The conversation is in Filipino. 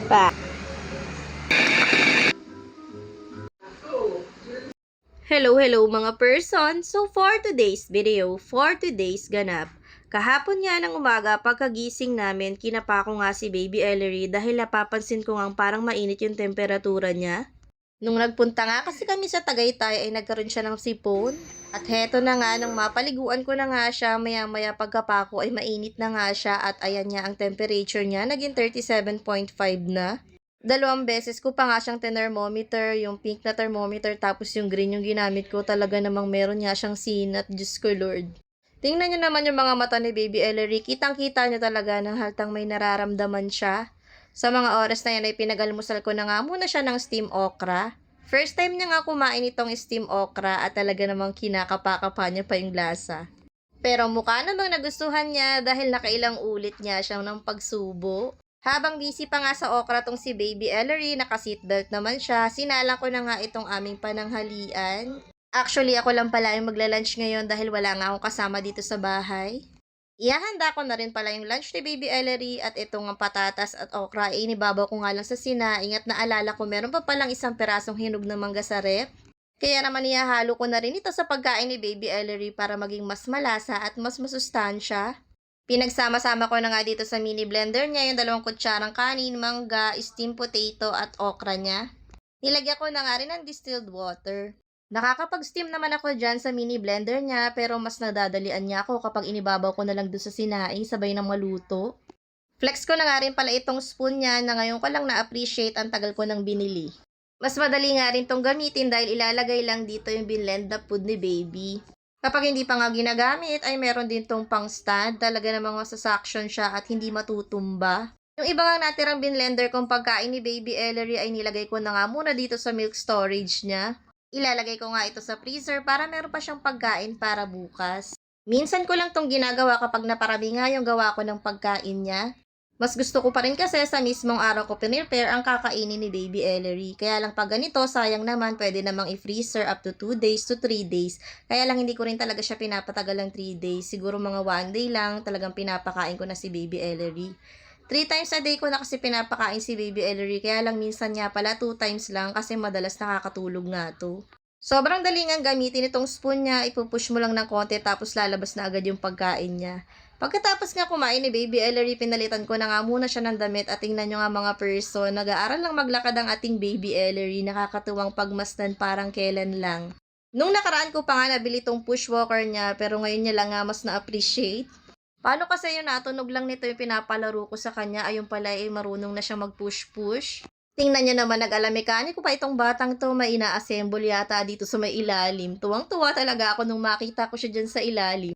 Pa. Hello mga person! So for today's video, for today's ganap, kahapon nga ng umaga pagkagising namin, kinapa ko nga si Baby Ellery dahil napapansin ko nga parang mainit yung temperatura niya. Nung nagpunta nga kasi kami sa Tagaytay ay nagkaroon siya ng sipon. At heto na nga, nung mapaliguan ko na nga siya, maya-maya pagkapako ay mainit na nga siya at ayan niya ang temperature niya, naging 37.5 na. 2 beses ko pa nga siyang thermometer, yung pink na thermometer tapos yung green yung ginamit ko, talaga namang meron nga siyang sinat, Diyos ko Lord. Tingnan niyo naman yung mga mata ni Baby Ellery, kitang-kita niya talaga ng haltang may nararamdaman siya. Sa mga oras na yan ay pinagalmusal ko na nga muna siya ng steam okra. First time niya nga kumain itong steam okra at talaga namang kinakapa-kapa niya pa yung lasa. Pero mukha namang nagustuhan niya dahil nakailang ulit niya siyang ng pagsubo. Habang busy pa nga sa okra tong si Baby Ellery, naka-seatbelt naman siya, sinalang ko na nga itong aming pananghalian. Actually, ako lang pala yung magla-lunch ngayon dahil wala nga akong kasama dito sa bahay. Ihahanda ko na rin pala yung lunch ni Baby Ellery at itong patatas at okra ay inibabaw ko nga lang sa sinaing at naalala ko meron pa palang isang perasong hinog na mangga sa ref. Kaya naman ihahalo ko na rin ito sa pagkain ni Baby Ellery para maging mas malasa at mas masustansya. Pinagsama-sama ko na nga dito sa mini blender niya yung 2 kutsarang kanin, mangga, steamed potato at okra niya. Nilagyan ko na nga rin ng distilled water. Nakakapag-steam naman ako dyan sa mini blender niya pero mas nadadalian niya ako kapag inibabaw ko na lang doon sa sinaing sabay ng maluto. Flex ko na nga rin pala itong spoon niya na ngayon ko lang na-appreciate ang tagal ko nang binili. Mas madali nga rin tong gamitin dahil ilalagay lang dito yung binlend na food ni Baby. Kapag hindi pa nga ginagamit ay meron din tong pang stand, talaga namang masasuction siya at hindi matutumba. Yung iba nga natirang binlender kong pagkain ni Baby Ellery ay nilagay ko na nga muna dito sa milk storage niya. Ilalagay ko nga ito sa freezer para meron pa siyang pagkain para bukas. Minsan ko lang tong ginagawa kapag naparami nga yung gawa ko ng pagkain niya. Mas gusto ko pa rin kasi sa mismong araw ko pinrepare ang kakainin ni Baby Ellery. Kaya lang pag ganito, sayang naman, pwede namang i-freezer up to 2 days to 3 days. Kaya lang hindi ko rin talaga siya pinapatagal ng 3 days. Siguro mga 1 day lang talagang pinapakain ko na si Baby Ellery. 3 times a day ko na kasi pinapakain si Baby Ellery. Kaya lang minsan nga pala 2 times lang kasi madalas nakakatulog nga to. Sobrang dalingan gamitin itong spoon niya. Ipupush mo lang ng konti tapos lalabas na agad yung pagkain niya. Pagkatapos nga kumain ni Baby Ellery, pinalitan ko na nga muna siya ng damit at tingnan nyo nga mga person, nag-aaral lang maglakad ang ating Baby Ellery, nakakatuwang pagmasdan parang kailan lang. Nung nakaraan ko pa nga nabili tong push walker niya pero ngayon niya lang nga mas na-appreciate. Paano kasi yung natunog lang nito yung pinapalaro ko sa kanya, ayun pala ay marunong na siya mag-push-push. Tingnan niyo naman, nag-alamekaniko pa itong batang to, may ina-assemble yata dito sa may ilalim. Tuwang-tuwa talaga ako nung makita ko siya dyan sa ilalim.